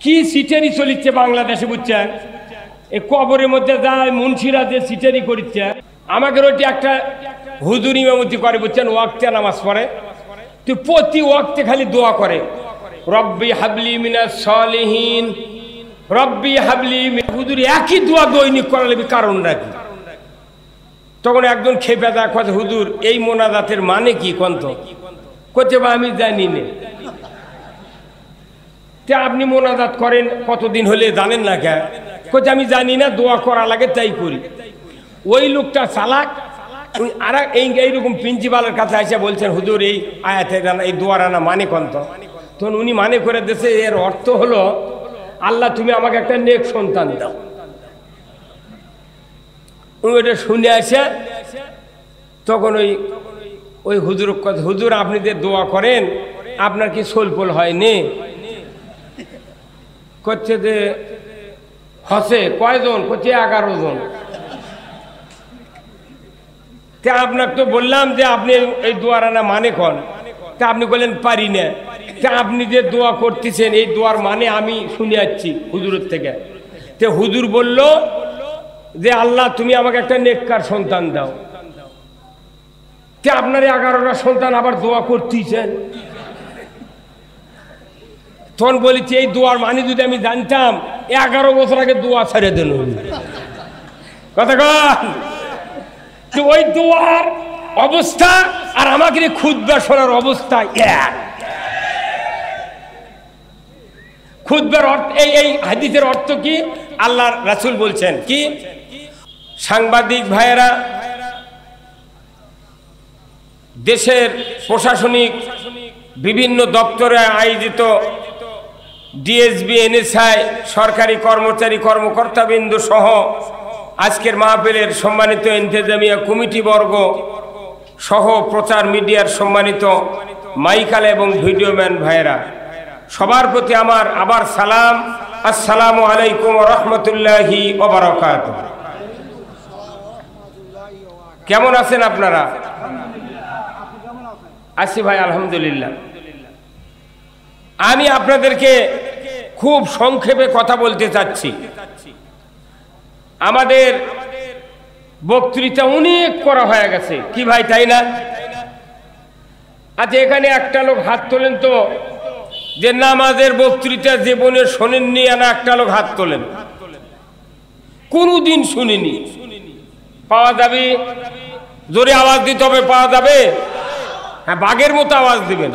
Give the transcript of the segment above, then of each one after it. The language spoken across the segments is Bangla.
কি সিটারি চলিচ্ছে বাংলাদেশে বুঝছেন, এই কবরের মধ্যে যায় মুন্সিরা যে সিটারি করিচ্ছে। আমাকে ওইটি একটা হুজুর ইমামতি করে বুঝছেন, ওয়াক্তে নামাজ পড়ে, তো প্রতি ওয়াক্তে খালি দোয়া করে, রব্বি হাবলি মিনাস সালিহিন, রব্বি হাবলি। হুজুর একই দোয়া দৈনিক করা লাগবে, কারণ নাকি? তখন একজন খেপে দেয়, কথা হুজুর এই মোনাজাতের মানে কি কন্ত? করছে বা আমি জানি না। আপনি মোনাজাত করেন কতদিন হলে জানেন না কে? করছে আমি জানি না, দোয়া করা লাগে তাই করি। ওই লোকটা চালাক, আর এইরকম প্রিন্সিপালের কাছে এসে বলছেন হুজুর এই আয়াতের এই দোয়ার আনা মানে কন্ত? তখন উনি মানে করে দিয়েছে, এর অর্থ হলো আল্লাহ তুমি আমাকে একটা নেক সন্তান দাও। উনি ওটা শুনে আসে, তখন ওই হুজুর কথা, হুজুর আপনি যে দোয়া করেন আপনার কি সোলপোল হয়নি? করছে যে হসে কয়জন? করছে 11 জন। তা আপনাকে তো বললাম যে আপনি এই দোয়ার আনা মানে কন, তা আপনি বললেন পারি না। তা আপনি যে দোয়া করতেছেন এই দোয়ার মানে আমি শুনে যাচ্ছি হুজুরের থেকে। তে হুজুর বলল যে আল্লাহ তুমি আমাকে একটা নেককার সন্তান দাও। তে আপনার 11টা সন্তান আবার দোয়া করতেছেন। তখন বলেছি এই দোয়ার মানে যদি আমি জানতাম 11 বছর আগে দোয়া ছেড়ে দেন। কথা কন, ওই দোয়ার অবস্থা আর আমাকে খুতবা শোনার অবস্থা এক। খুতবার অর্থ এই হাদিসের অর্থ কি? আল্লাহর রাসূল বলছেন কি, সাংবাদিক ভাইয়েরা, দেশের প্রশাসনিক বিভিন্ন দপ্তরে আয়োজিত ডিএসবি, এনএসআই, সরকারি কর্মচারী কর্মকর্তাবৃন্দ সহ আজকের মাহফিলের সম্মানিত ইন্তেজামিয়া কমিটি বর্গ সহ প্রচার মিডিয়ার সম্মানিত মাইকালা এবং ভিডিওম্যান ভাইয়েরা, সবার প্রতি আমার আবার সালাম। আসসালামু আলাইকুম ওয়া রাহমাতুল্লাহি ওয়া বারাকাতুহু। কেমন আছেন আপনারা? আছি ভাই, আলহামদুলিল্লাহ। আমি আপনাদেরকে খুব সংক্ষেপে কথা বলতে চাচ্ছি। আমাদের বক্তৃতা অনেক করা হয়ে গেছে কি ভাই, তাই না? আচ্ছা, এখানে একটা লোক হাত তোলেন তো, যে নামাজের বক্তৃতা জীবনে শোনেননি, না একটা লোক হাত তোলেন। কোনদিন শুনিনি। পাওয়া যাবে? জোরে আওয়াজ দিতে হবে, পাওয়া যাবে? হ্যাঁ, বাঘের মতো আওয়াজ দিবেন।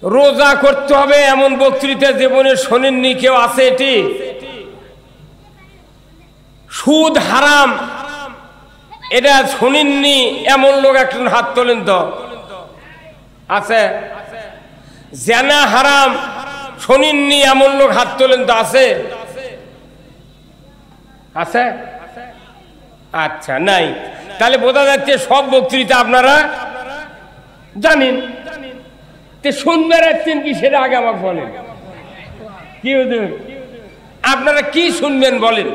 রোজা করতে হবে এমন বক্তৃতা জীবনে শোনেননি কেউ? আছে এটি? সুদ হারাম এটা শোনেননি এমন লোক একজন হাত তোলেন তো? আছে? জেনা হারাম শোনেননি এমন লোক হাত তোলেন তো? আছে? আছে? আচ্ছা, নাই। তাহলে বোঝা যাচ্ছে সব বক্তৃতা আপনারা জানেন। শুনবে রাখছেন কি সেটা আগে আমাকে বলেন। কি হুজুর আপনারা কি শুনবেন বলেন?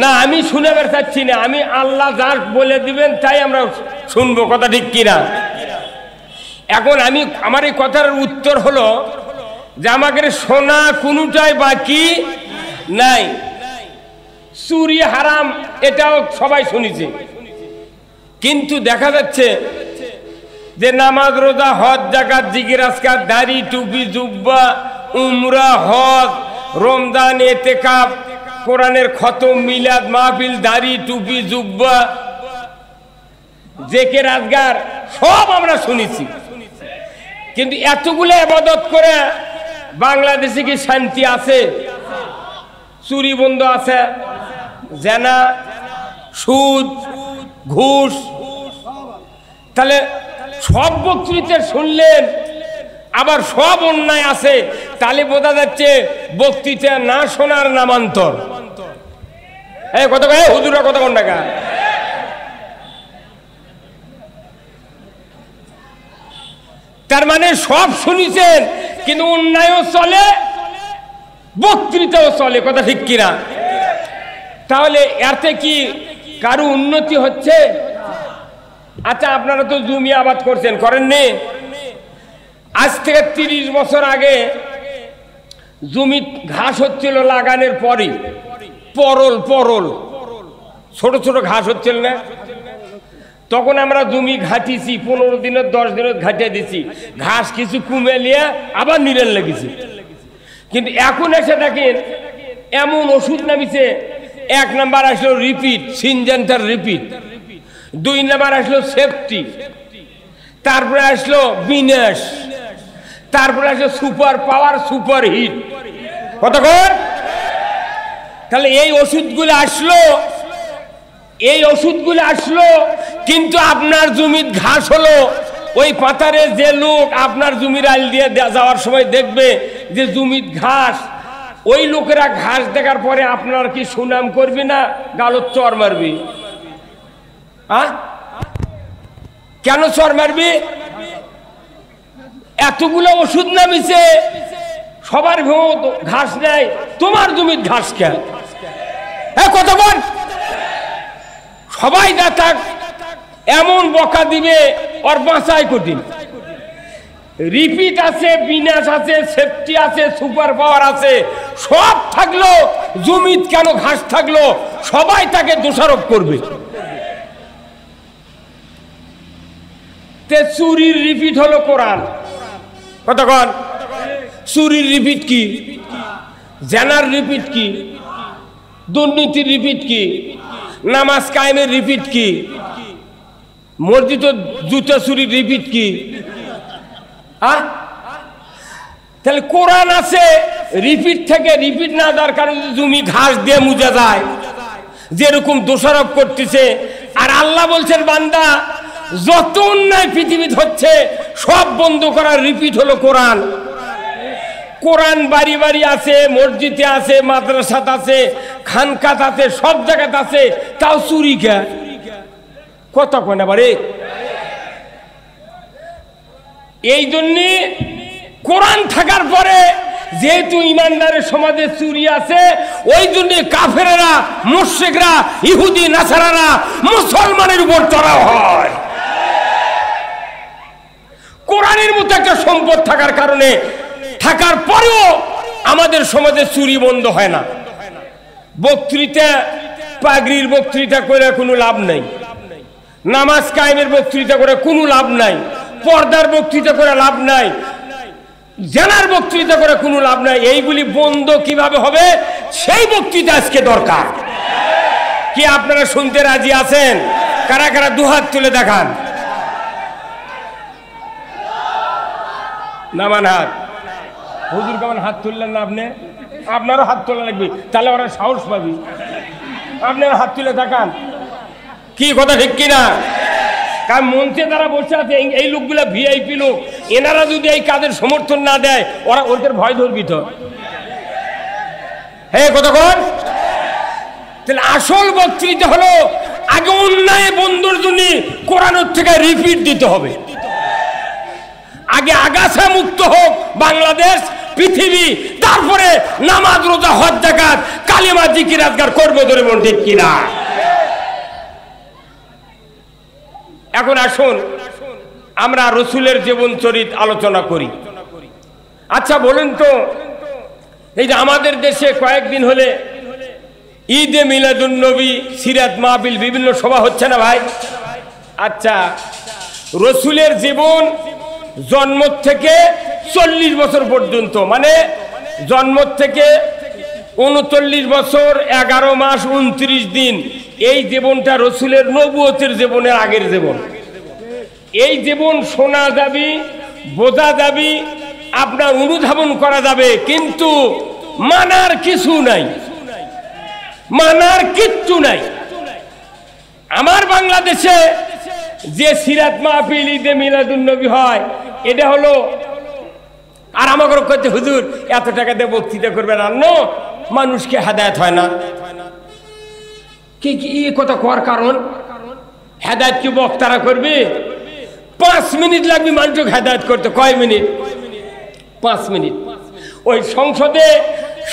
না, আমি শুনাবার চাচ্ছি না, আমি আল্লাহ যা বলে দিবেন তাই আমরা শুনবো। কথা ঠিক কিনা? এখন আমার এই কথার উত্তর হলো যে আমাকে শোনা কোনটাই বাকি নাই। চুরি হারাম এটাও সবাই শুনেছে, কিন্তু দেখা যাচ্ছে যে নামাজ, রোজা, হজ, যাকাত, জিকির, আজকার, দাড়ি, টুপি, জুব্বা, উমরা, হজ, রমজান, ইতিকাফ, কোরআনের খতম, মিলাদ, মাহফিল, দাড়ি, টুপি, জুব্বা, জিকির, আজকার সব আমরা শুনেছি। কিন্তু এতগুলো ইবাদত করে বাংলাদেশে কি শান্তি আছে? চুরি বন্ধ আছে, জেনা, সুদ, ঘুষ। তাহলে সব বক্তৃতা শুনলেন, আবার সব অন্যায় আছে, তাহলে বোঝা যাচ্ছে বক্তৃতা না শোনার নামান্তর। কত হুজুরা কত কোন টাকা? তার মানে সব শুনিছেন, কিন্তু অন্যায়ও চলে, বক্তৃতাও চলে। কথা ঠিক কিনা? তাহলে এতে কি কারো উন্নতি হচ্ছে? আচ্ছা, আপনারা তো জমি আবাদ করছেন, করেননি? আজ থেকে 30 বছর আগে জমি ঘাস হচ্ছিল লাগানোর পরই, পরল ছোট ছোট ঘাস হচ্ছিল না, তখন আমরা জমি ঘাটিছি, 15 দিনের 10 দিনের ঘাটিয়ে দিছি, ঘাস কিছু কমে নিয়ে আবার নিরেন লেগেছি। কিন্তু এখন এসে দেখেন এমন ওষুধ নামিছে, 1 নাম্বার আসলো রিপিট, সিনজেন্টার রিপিট, 2 নাম্বার আসলো সেফটি, তারপরে আসলো বিনাশ, তারপরে আসলো সুপার পাওয়ার, সুপার হিট। কতক্ষণ? তাহলে এই ওষুধগুলো আসলো, কিন্তু আপনার জমির ঘাস হলো, ওই পাতারে যে লোক আপনার জমির আইল দিয়ে যাওয়ার সময় দেখবে যে জমির ঘাস, ওই লোকেরা ঘাস দেখার পরে আপনার কি সুনাম করবি না গালত চর মারবি? কেন চর মারবি? এতগুলো ওষুধ নামিছে, সবার ঘাস নেয়, তোমার জমির ঘাস কেন? কতক্ষণ? সবাই দেখাক, এমন বকা দিবে ওর বাঁচাই কঠিন। রিপিট আছে, বিনাশ আছে, সেফটি আছে, সুপার পাওয়ার আছে, সব থাকলো, জমিত কেন ঘাস থাকলো? সবাই তাকে দোষারোপ করবে। চুরির রিপিট হলো কোরআন। কতক্ষণ? চুরির রিপিট কি? জেনার রিপিট কি? দুর্নীতির রিপিট কি? নামাজ কায়েমের রিপিট কি? মসজিদ জুতা চুরির রিপিট কি? তাহলে কোরআন আছে, রিপিট থেকে রিপিট না দেওয়ার কারণে জমি ঘাস দিয়ে মুজা যায়, যেরকম দোষারোপ করতেছে। আর আল্লাহ বলছেন, বান্দা যত অন্যায় পৃথিবীতে হচ্ছে সব বন্ধ করার রিপিট হলো কোরআন। কোরআন বাড়ি বাড়ি আছে, মসজিদে আছে, মাদ্রাসাত আছে, খানকাত আছে, সব জায়গাতে আছে, তাও চুরি কে? কথা কয় না বারে। এই জন্যে কোরআন থাকার পরে যেহেতু ইমানদারের সমাজে চুরি আছে, ওই জন্য কাফেরেরা, মুশরিকরা, ইহুদি নাসারারা মুসলমানের উপর চড়াও হয়। কোরআনের মতো একটা সম্পদ থাকার কারণে, থাকার পরেও আমাদের সমাজে চুরি বন্ধ হয় না। বক্তৃতা, পাগড়ির বক্তৃতা করে কোনো লাভ নাই, নামাজ কায়েমের বক্তৃতা করে কোনো লাভ নাই, পর্দার বক্তৃতা করে লাভ নাই, জানার বক্তৃতা করে কোনো লাভ নাই। এইগুলি বন্ধ কিভাবে হবে সেই বক্তৃতা আজকে দরকার। কি আপনারা শুনতে রাজি আছেন? কারা কারা দুহাত তুলে দেখান। নামান হাত। হুজুর কেমন হাত তুললেন না আপনি? আপনারও হাত তোলা লাগবে, তাহলে ওরা সাহস পাবি। আপনারা হাত তুলে দেখান। কি কথা ঠিক কিনা? কারণ মঞ্চে যারা বসে আছে এই লোকগুলা ভিআইপি লোক, এনারা যদি এই কাজের সমর্থন না দেয় ওরা ওদের ভয় ধরবি তো। হ্যাঁ কতক্ষণ? তাহলে আসল বক্তৃতা হলো আগে অন্যায় বন্ধুর জন্য কোরআনের থেকে রিপিট দিতে হবে। আগে আগাছা মুক্ত হোক বাংলাদেশ, পৃথিবী, তারপরে নামাজ, রোজা, হজ, যাকাত, কালিমা, জিকির, আজকার করবো ধরে মন ঠিক কিনা? এখন আসুন আমরা রসুলের জীবন চরিত আলোচনা করি। আচ্ছা বলুন তো, এই যে আমাদের দেশে কয়েকদিন হলে ঈদে মিলাদুন নবী, সিরাত মাহফিল, বিভিন্ন সভা হচ্ছে না ভাই? আচ্ছা, রসুলের জীবন জন্ম থেকে 40 বছর পর্যন্ত, মানে জন্ম থেকে 39 বছর 11 মাস 29 দিন, এই জীবনটা রসুলের নবুয়তের জীবনের আগের জীবন। এই জীবন শোনা যাবে, বোঝা যাবে, আপনার অনুধাবন করা যাবে, কিন্তু মানার কিছু নাই, মানার কিচ্ছু নাই। আমার বাংলাদেশে যে সিরাত মাহফিল, ঈদে মিলাদুন নবী হয়, এটা হলো, আর আমাকে করতে হুজুর এত টাকা দিয়ে বক্তৃতা করবেন, আর মানুষকে হেদায়েত হয় না। কি এই কথা কর কারণ? হেদায়েত কি বক্তারা করবে? 5 মিনিট লাগবে মানুষকে হেদায়েত করতে। কয় মিনিট? 5 মিনিট। ওই সংসদে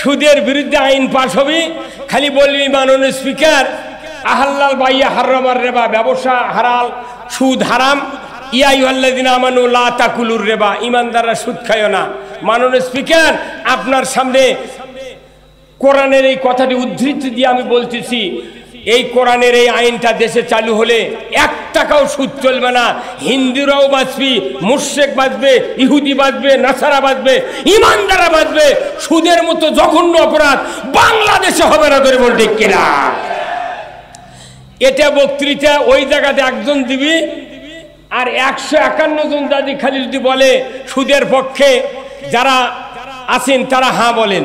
সুদের বিরুদ্ধে আইন পাস হবে, খালি বলবি মাননীয় স্পিকার আহাল্লাল বাইয়া হারামার রেবা, ব্যবসা হারাল, সুদ হারাম। ইয়া আইয়ুহাল্লাযিনা আমানু লা তাকুলুর রিবা, ঈমানদাররা সুদ খায়ও না। মাননীয় স্পিকার, আপনার সামনে কোরআনের এই কথাটি উদ্ধৃতি দিয়ে আমি বলতেছি, এই কোরআনের এই আইনটা দেশে চালু হলে 1 টাকাও সুদ চলবে না। হিন্দুরাও বাঁচবে, মুশরিক বাঁচবে, ইহুদি বাঁচবে, নাসারা বাঁচবে, ঈমানদাররা বাঁচবে। সুদের মতো জঘন্য অপরাধ বাংলাদেশে হবে না। ধরে বল ঠিক কিনা? এটা বক্তৃতা ওই জায়গাতে একজন দিবি, আর 151 জন দাদি খালি যদি বলে সুদের পক্ষে যারা আছেন তারা হ্যাঁ বলেন।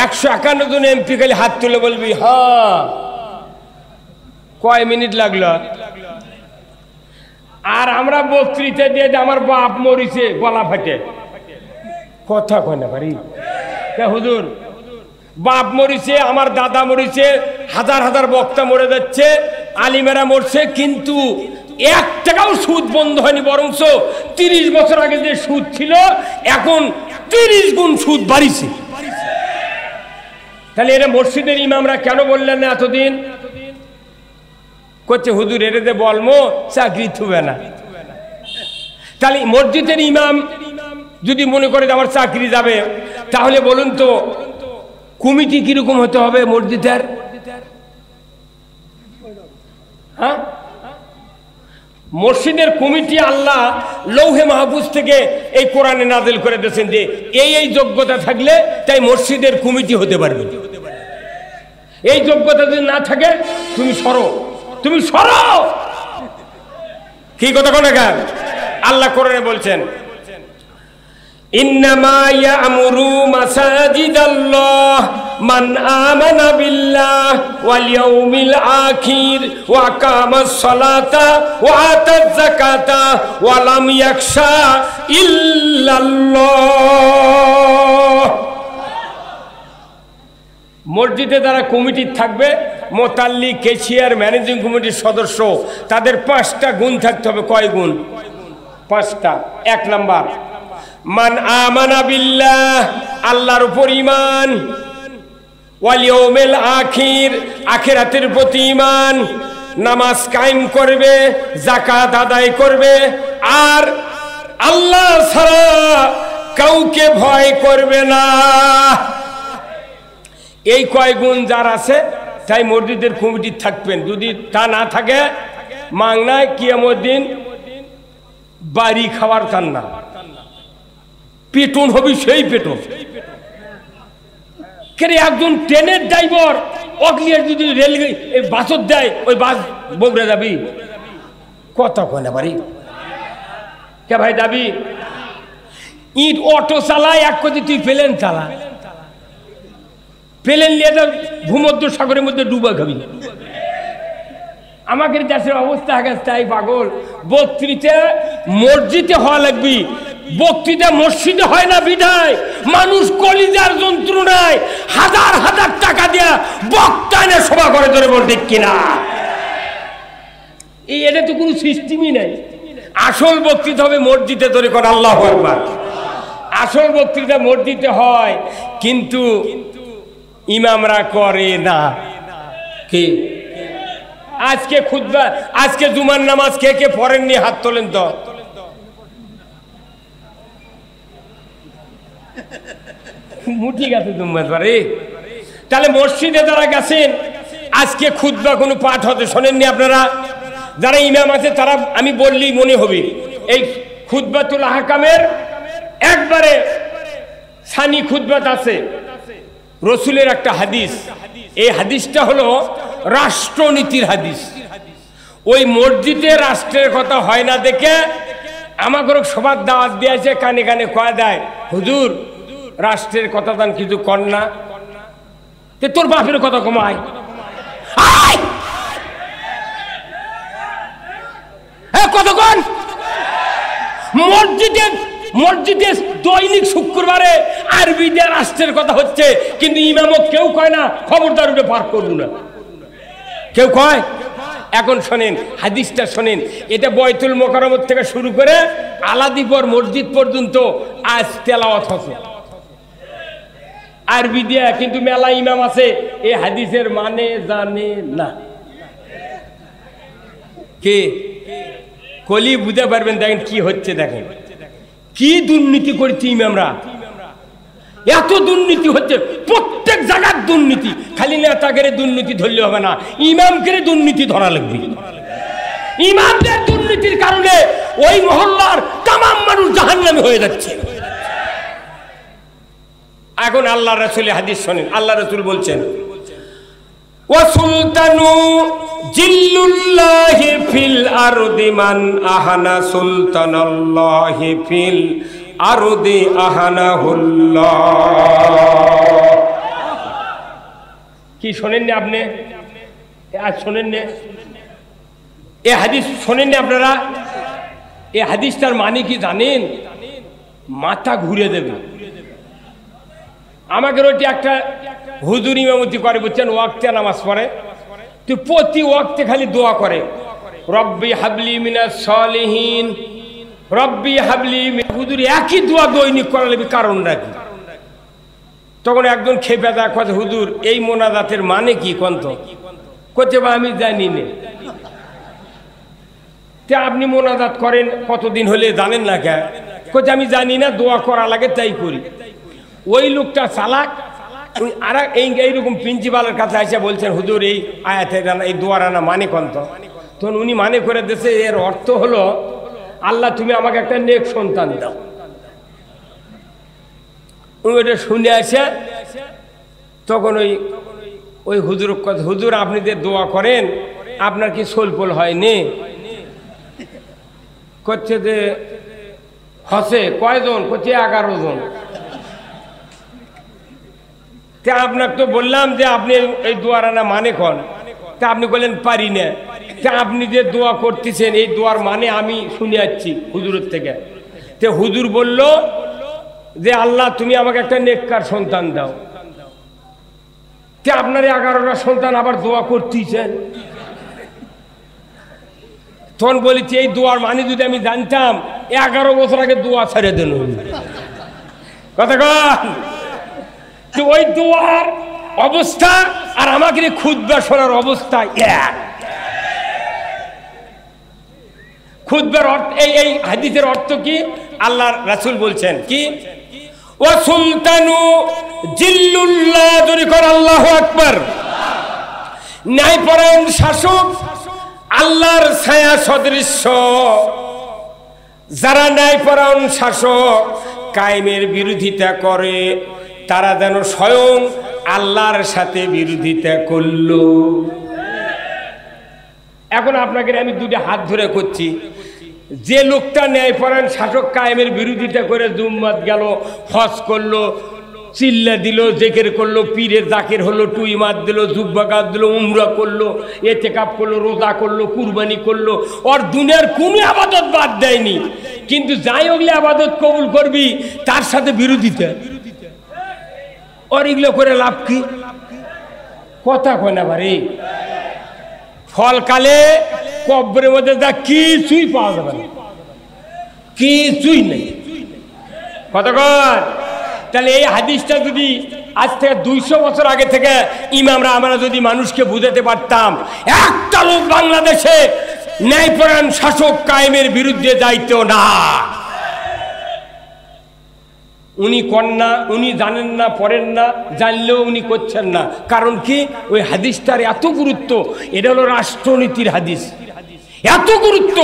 151 জন এমপি খালি হাত তুলে বলবি হ্যাঁ। কয় মিনিট লাগলো? আর আমরা বক্তৃতা দিয়ে আমার বাপ মরিছে গলা ফাটে, কথা কয় না পারি। হুজুর বাপ মরিছে, আমার দাদা মরিছে, হাজার হাজার বক্তা মরে যাচ্ছে, আলিমেরা মরছে, কিন্তু 1 টাকাও সুদ বন্ধ হয়নি। বরঞ্চ 30 বছর আগে যে সুদ ছিল এখন 30 গুণ সুদ বাড়িছে। তাহলে এরা মসজিদের ইমামরা কেন বললেন না এতদিন? করছে হুজুর এটাতে বলবো চাকরি থুবে না। তাহলে মসজিদের ইমাম যদি মনে করে আমার চাকরি যাবে, তাহলে বলুন তো কমিটি কিরকম হতে হবে মসজিদের? হ্যাঁ, মসজিদের কমিটি আল্লাহ লৌহে মাহফুজ থেকে এই কোরআনে নাজিল করে দিয়েছেন যে এই যোগ্যতা থাকলে তাই মসজিদের কমিটি হতে পারবে। এই যোগ্যতা যদি না থাকে তুমি সরো, তুমি সরো। কি কথা কোনে গান? আল্লাহ কোরআনে বলছেন ইন্নামা ইয়ামুরু মাসাজিদাল্লাহ মান আমানা বিল্লাহ ওয়াল ইয়াউমিল আখির ওয়া আকামাস সালাতা ওয়া আতাজ যাকাতা ওয়া লাম ইয়াখশা ইল্লাল্লাহ। মসজিদে যারা কমিটি থাকবে, মোতাল্লি, কেশিয়ার, ম্যানেজিং কমিটির সদস্য, তাদের 5টা গুণ থাকতে হবে। কয় গুণ? 5টা। 1 নাম্বার মান আমানা বিল্লাহ, আল্লাহর উপর ঈমান, ওয়াল ইয়াউমিল আখির, আখিরাতের প্রতি ঈমান, নামাজ কায়েম করবে, যাকাত আদায় করবে, আর আল্লাহ ছাড়া কাউকে ভয় করবে না। এই কয় গুণ যার আছে তাই মসজিদের কমিটি থাকবেন। যদি তা না থাকে মাংনায় কিয়ামত দিন বাড়ি খাওয়ার চান না, পেটন হবি সেই পেটন। কেন একজন ট্রেনের ড্রাইভার অকলিয়ার যদি রেল বাসত দেয়, ওই বাস বগড়ে যাবি? কথা কয় না বাড়ি কে ভাই যাবি? ইট অটো চালায়, এক কোটি তুই প্লেন চালা, প্লেন নিয়ে যাও ভূমধ্য সাগরের মধ্যে ডুবা খাবি। আমাদের দেশের অবস্থা আগে তাই পাগল। বক্তৃতা মসজিদে হওয়া লাগবি, বক্তৃতা মসজিদে হয় না বিধায় মানুষ কলিজার যন্ত্রণায় হাজার হাজার টাকা দিয়া বক্তা এনে সভা করে। ধরে বল ঠিক কিনা? এটা তো কোনো সিস্টেমই নাই। আসল বক্তৃতা হবে মসজিদে। ধরে কর আল্লাহু আকবার। আসল বক্তৃতা মসজিদে হয়, কিন্তু ইমামরা করে না। কি আজকে খুতবা, আজকে জুমার নামাজ কে কে পড়েননি হাত তোলেন তো। মুঠি গেছে জুম্মার পরে। তাহলে মসজিদে যারা গেছেন আজকে খুতবা কোনো পাঠ হতে শোনেননি আপনারা? যারা ইমাম আছে তারা আমি বললেই মনে হবে। এই খুতবাতুল আহকামের একবারে সানি খুতবাত আছে রসুলের একটা হাদিস। এই হাদিসটা হলো রাষ্ট্রনীতির হাদিস। ওই মসজিদে রাষ্ট্রের কথা হয় না দেখে আমাকে সবার দাওয়াত দিয়েছে, কানে কানে কয়া দেয় হুজুর রাষ্ট্রের কথা তান কিছু কর না, তোর বাপের কথা কমায়। কতক্ষণ মসজিদে দৈনিক শুক্রবারে আরবিতে রাষ্ট্রের কথা হচ্ছে, কিন্তু ইমামত কেউ কয় না খবরদার উঠে পার করবো না, কেউ কয়। এখন শোনেন হাদিসটা শোনেন, এটা বয়তুল মোকাররম থেকে শুরু করে আলাদিপুর মসজিদ পর্যন্ত আজ তেলাওয়াত হচ্ছে আরবি দিয়া, কিন্তু মেলা ইমাম আছে এই হাদিসের মানে জানে না। কে কলি বুঝতে পারবেন। দেখেন কি হচ্ছে, দেখেন কি দুর্নীতি করছি ইমামরা, এত দুর্নীতি হচ্ছে, প্রত্যেক জায়গার দুর্নীতি। খালি নেতাকে দুর্নীতি ধরলে হবে না, ইমামকে দুর্নীতি ধরা লাগবে। ইমামদের দুর্নীতির কারণে ওই মহল্লার তামাম মানুষ জাহান্নামী হয়ে যাচ্ছে। এখন আল্লাহ রাসূলের হাদিস শোনেন, আল্লাহ রাসূল বলছেন ওয়া সুলতানু জিল্লুল্লাহি ফিল আরদি মান আহানা সুলতানাল্লাহি ফিল আরদি আহানাহুল্লাহ। কি শোনেননি আপনি? আজ শোনেননি এই হাদিস? শোনেননি আপনারা? এই হাদিসটার মানে কি জানেন? মাথা ঘুরে দেবে। আমাকে ওইটি একটা হুজুর ইমামতি করে, বুঝছেন, ওয়াক্তে নামাজ পড়ে, তো প্রতি ওয়াক্তে খালি দোয়া করে, রব্বি হাবলি মিনাস সালিহিন, রব্বি হাবলি। হুজুর একই দোয়া দৈনিক করা লাগবে, কারণ নাকি? তখন একজন খেপে দেয়, কথা হুজুর এই মোনাজাতের মানে কি কন্ত? করছে বা আমি জানি না। তে আপনি মোনাজাত করেন কতদিন হলে জানেন না কে? করছে আমি জানি না, দোয়া করা লাগে তাই করি। ওই লোকটা চালাক, আর এইরকম প্রিন্সিপালের কাছে এসে বলছেন হুজুর এই আয়াতের এই দোয়ার আনা মানে কন্ত? তখন উনি মানে করে দিয়েছে এর অর্থ হলো আল্লাহ তুমি আমাকে একটা নেক সন্তান দাও। উনি ওটা শুনে আসে, তখন ওই হুজুর কথা, হুজুর আপনি যে দোয়া করেন আপনার কি সোলপোল হয়নি? করছে যে হসে কয়জন? করছে 11 জন। তা আপনাকে তো বললাম যে আপনি এই দোয়ার আনা মানে কন, তা আপনি বললেন পারি না। তা আপনি যে দোয়া করতেছেন এই দোয়ার মানে আমি শুনে যাচ্ছি হুজুরের থেকে। তে হুজুর বলল যে আল্লাহ তুমি আমাকে একটা নেককার সন্তান দাও। তে আপনার 11টা সন্তান আবার দোয়া করতেছেন। তখন বলেছি এই দোয়ার মানে যদি আমি জানতাম 11 বছর আগে দোয়া ছেড়ে দেন। কথা কন, ওই দোয়ার অবস্থা আর আমাকে খুতবা শোনার অবস্থা এক। খুতবার অর্থ এই হাদিসের অর্থ কি? আল্লাহর রাসূল বলছেন কি, ওয়া সুলতানু জিল্লুল্লাহ, জোরে কর আল্লাহু আকবার। ন্যায়পরায়ণ শাসক, আল্লাহর ছায়া সদৃশ্য। যারা ন্যায়পরায়ণ শাসক কায়েমের বিরোধিতা করে তারা যেন স্বয়ং আল্লাহর সাথে বিরোধিতা করল। এখন আপনাকে আমি দুটো হাত ধরে করছি, যে লোকটা ন্যায়পরায়ণ শাসক কায়েমের বিরোধিতা করে জুম্মাত গেল, হজ করলো, চিল্লা দিল, জেকের করলো, পীরের জাকের হলো, টুই মার দিল, জুব্বাকাত দিল, উমরা করলো, এতেকাপ করলো, রোজা করলো, কুরবানি করলো, ওর দুনিয়ার কোনো আবাদত বাদ দেয়নি। কিন্তু যাই ওগুলো আবাদত কবুল করবি তার সাথে বিরোধিতা, ওর এগুলো করে লাভ কি? কথা কয় না ভারি। ফলকালে কবরের মধ্যে যা কিছুই পাওয়া যাবে না, কিছুই নেই। কতক্ষণ? তাহলে এই হাদিসটা যদি আজ থেকে 200 বছর আগে থেকে ইমামরা আমরা যদি মানুষকে বুঝাতে পারতাম, একটা লোক বাংলাদেশে ন্যায়পরায়ণ শাসক কায়েমের বিরুদ্ধে যাইতো না। উনি কন্যা, উনি জানেন না, পড়েন না, জানলেও উনি করছেন না। কারণ কি? ওই হাদিসটার এত গুরুত্ব। এটা হলো রাষ্ট্রনীতির হাদিস, এত গুরুত্ব।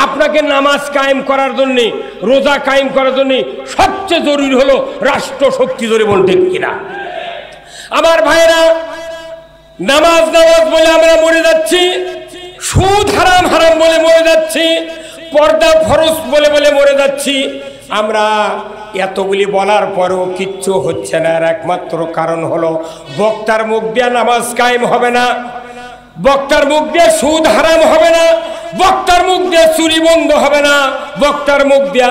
আপনাকে নামাজ কায়েম করার জন্যে, রোজা কায়েম করার জন্যে সবচেয়ে জরুরি হলো রাষ্ট্র শক্তি। ধরে বলতে কিনা আমার ভাইরা, নামাজ নামাজ বলে আমরা মরে যাচ্ছি, সুদ হারাম হারাম বলে মরে যাচ্ছি, পর্দা ফরজ বলে বলে মরে যাচ্ছি। আমরা এতগুলি বলার পরেও কিচ্ছু হচ্ছে না। আর একমাত্র কারণ হলো বক্তার মুখ দিয়ে নামাজ কায়েম হবে না, বক্তার মুখ দিয়ে সুদ হারাম হবে না, বক্তার মুখ দিয়ে চুরি বন্ধ হবে না, বক্তার মুখ দিয়ে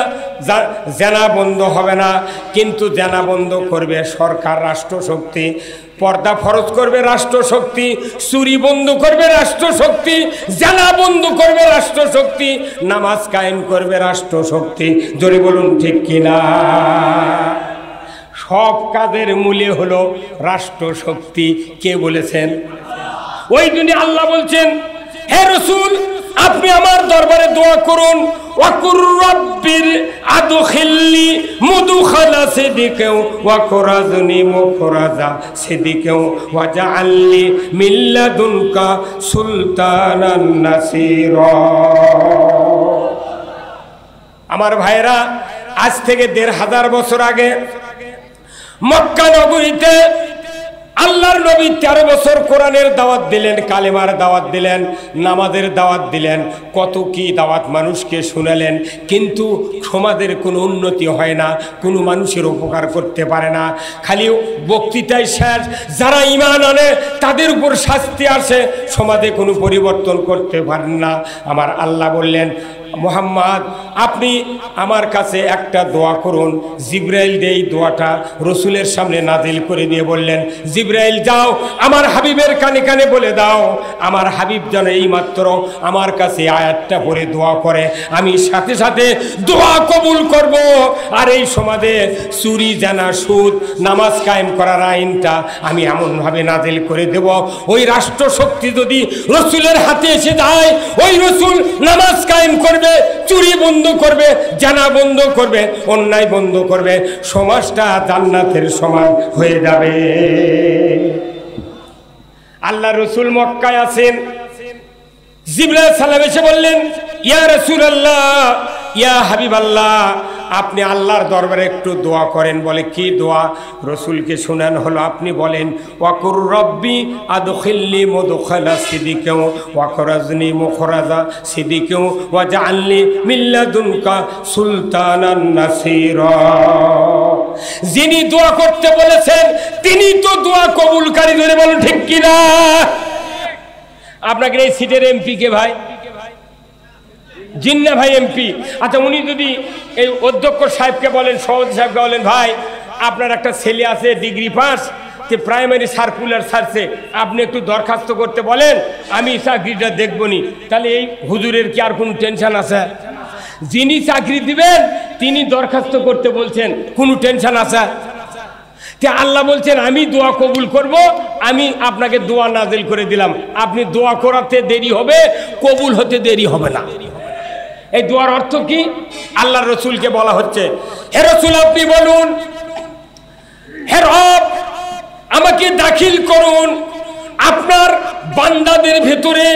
জেনা বন্ধ হবে না। কিন্তু জেনা বন্ধ করবে সরকার, রাষ্ট্রশক্তি। পর্দা ফরজ করবে রাষ্ট্রশক্তি, চুরি বন্ধ করবে রাষ্ট্রশক্তি, জেনা বন্ধ করবে রাষ্ট্রশক্তি, নামাজ কায়েম করবে রাষ্ট্রশক্তি। জোরে বলুন ঠিক কিনা? সব কাজের মূলে হলো রাষ্ট্রশক্তি। কে বলেছেন? ওই জন্য আল্লাহ বলছেন, হে রাসূল আপনি আমার দরবারে দোয়া করুন, ওয়াকুর রব্বির আদখিলনি মুদখালা সিদিকা ওয়া খুরাজনি মুখরাজা সিদিকা ওয়া জাআলনি মিন লাদুনকা সুলতানান নাসীরা। আমার ভাইরা, আজ থেকে ১৫০০ বছর আগে মক্কা নগরীতে আল্লাহর নবী ১৩ বছর কোরআনের দাওয়াত দিলেন, কালেমার দাওয়াত দিলেন, নামাজের দাওয়াত দিলেন, কত কি দাওয়াত মানুষকে শুনালেন, কিন্তু সমাজের কোনো উন্নতি হয় না, কোনো মানুষের উপকার করতে পারে না, খালি বক্তৃতায় শেষ। যারা ঈমান আনে তাদের উপর শাস্তি আসে, সমাজে কোনো পরিবর্তন করতে পারেন না। আমার আল্লাহ বললেন, মুহাম্মদ আপনি আমার কাছে একটা দোয়া করুন। জিবরাইল এই দোয়াটা রসুলের সামনে নাজিল করে দিয়ে বললেন, জিবরাইল যাও আমার হাবিবের কানে কানে বলে দাও, আমার হাবিব যেন এইমাত্র আমার কাছে আয়াতটা পড়ে দোয়া করে, আমি সাথে সাথে দোয়া কবুল করব। আর এই সমাজে চুরি, জানা, সুদ, নামাজ কায়েম করার আইনটা আমি এমনভাবে নাজিল করে দেব, ওই রাষ্ট্র শক্তি যদি রসুলের হাতে এসে যায়, ওই রসুল নামাজ কায়েম করবে, চুরি বন্ধ করবে, জানা বন্ধ করবে, অন্যায় বন্ধ করবে, সমাজটা জান্নাতের সমান হয়ে যাবে। আল্লাহ রসুল মক্কায় আছেন, জিবরাইল সালাম এসে বললেন, ইয়া রাসূলুল্লাহ, ইয়া হাবিবাল্লাহ, আপনি আল্লাহর দরবারে একটু দোয়া করেন। বলে কি দোয়া? রসুলকে শোনানো হলো, আপনি বলেন, ওয়াকুর রব্বি আদখিলনি মুদখালা সিদিকা ওয়া খুরাজনি মুখরাজা সিদিকা ওয়া জাআলনি মিন লাদুনকা সুলতানান নাসীরা। যিনি দোয়া করতে বলেছেন তিনি তো দোয়া কবুলকারী, ধরে বলুন ঠিক কিনা? আপনাকে এই সিটের এমপি কে ভাই? জিন্না ভাই এমপি। আচ্ছা, উনি যদি এই অধ্যক্ষ সাহেবকে বলেন, সভাপতি সাহেবকে বলেন, ভাই আপনার একটা ছেলে আছে ডিগ্রি পাস, যে প্রাইমারি সার্কুলার ছাড়ছে, আপনি একটু দরখাস্ত করতে বলেন, আমি চাকরিটা দেখবনি, তাহলে এই হুজুরের কি আর কোনো টেনশন আছে? যিনি চাকরি দিবেন তিনি দরখাস্ত করতে বলছেন, কোনো টেনশন আছে? আল্লাহ বলছেন আমি দোয়া কবুল করব, আমি আপনাকে দোয়া নাজিল করে দিলাম, আপনি দোয়া করাতে দেরি হবে, কবুল হতে দেরি হবে না। এই দোয়ার অর্থ কি? আল্লাহর রসুলকে বলা হচ্ছে, হে রসুল আপনি বলুন, হে রব আমাকে দাখিল করুন আপনার বান্দাদের ভেতরে,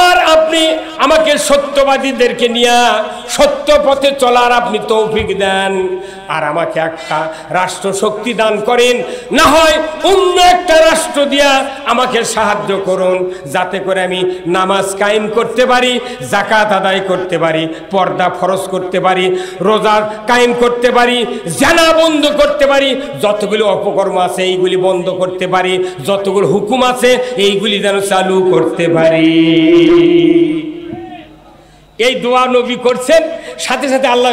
আর আপনি আমাকে সত্যবাদীদেরকে নিয়ে সত্য পথে চলার আপনি তৌফিক দেন, আর আমাকে একটা রাষ্ট্র শক্তি দান করেন, না হয় অন্য একটা রাষ্ট্র দিয়া আমাকে সাহায্য করুন, যাতে করে আমি নামাজ কায়েম করতে পারি, যাকাত আদায় করতে পারি, পর্দা ফরজ করতে পারি, রোজা কায়েম করতে পারি, জানা বন্ধ করতে পারি, যতগুলো অপকর্ম আছে এইগুলি বন্ধ করতে পারি, যতগুলো হুকুম আছে এইগুলি যেন চালু করতে পারি। এই দোয়া নবী করছেন, সাথে সাথে আল্লাহ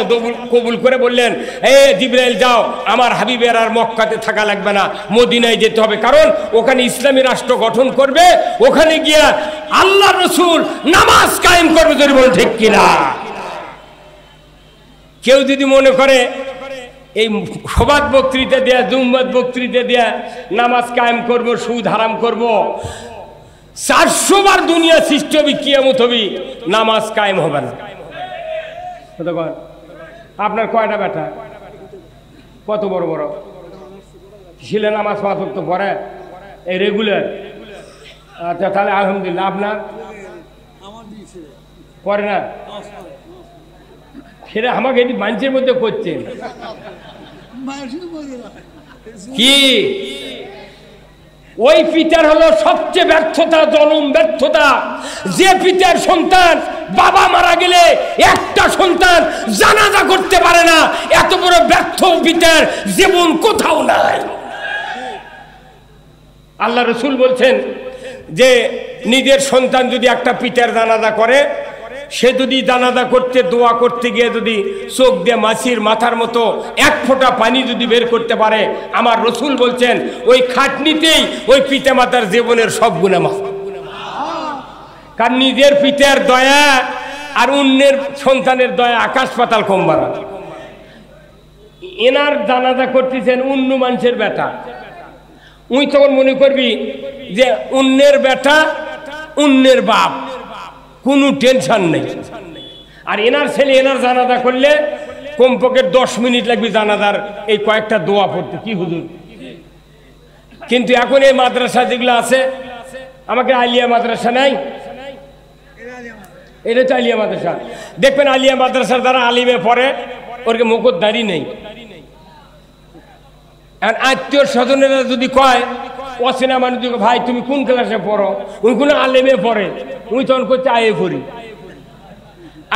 কবুল করে বললেন, এ জিবরাইল যাও আমার হাবিবের আর মক্কাতে থাকা লাগবে না, মদিনায় যেতে হবে, কারণ ওখানে ইসলামী রাষ্ট্র গঠন করবে, ওখানে গিয়া আল্লাহ রসুল নামাজ কায়েম করবে। যদি বল ঠিক কিনা? কেউ যদি মনে করে এই সবাদ বক্তৃতা দেয়া, জুম্মাত বক্তৃতা দেয়া নামাজ কায়েম করব, সুদ হারাম করব, 400 বার দুনিয়া সৃষ্টি হবে, কিয়ামত হবে, নামাজ কায়েম হবে না। আপনার কয়টা বেটা? কত বড় বড় ছেলে? নামাজ পাঁচ ওয়াক্ত পড়ে এই রেগুলার? আচ্ছা, তাহলে আলহামদুলিল্লাহ। আপনার পড়ে না? সেটা আমাকে এটি মানুষের মধ্যে করছেন কি? ওই পিতার হলো সবচেয়ে ব্যর্থতা, জনম ব্যর্থতা। যে পিতার সন্তান বাবা মারা গেলে একটা সন্তান জানাজা করতে পারে না, এত বড় ব্যর্থ পিতার জীবন কোথাও নাই। আল্লাহ রসুল বলছেন যে নিজের সন্তান যদি একটা পিতার জানাজা করে, সে যদি জানাজা করতে দোয়া করতে গিয়ে যদি চোখ দিয়ে মাছির মাথার মতো এক ফোঁটা পানি যদি বের করতে পারে, আমার রসুল বলছেন ওই খাটনিতেই ওই পিতা মাতার জীবনের সব গুনাহ মাফ। কারণ নিজের পিতার দয়া আর অন্যের সন্তানের দয়া আকাশ পাতাল কম বাড়া। এনার জানাজা করতেছেন অন্য মানুষের বেটা, উই তখন মনে করবি যে অন্যের বেটা অন্যের বাপ, কোনো টেনশন নেই। আর এনার ছেলে এনার জানাজা করলে কমপক্ষে 10 মিনিট লাগবে জানাজার এই কয়েকটা দোয়া পড়তে, কি হুজুর। কিন্তু এখন এই মাদ্রাসা যেগুলো আছে, আমাকে আলিয়া মাদ্রাসা নাই, এটা তো আলিয়া মাদ্রাসা। দেখবেন আলিয়া মাদ্রাসার দ্বারা আলিমে পড়ে, ওরকে মুখোশধারী নেই। আর আত্মীয় স্বজনেরা যদি কয় অচেনা মানুষ, ভাই তুমি কোন ক্লাসে পড়ো, ওই কোনো আলেমে পড়ে, ওই তখন করছে আয়ে পড়ি।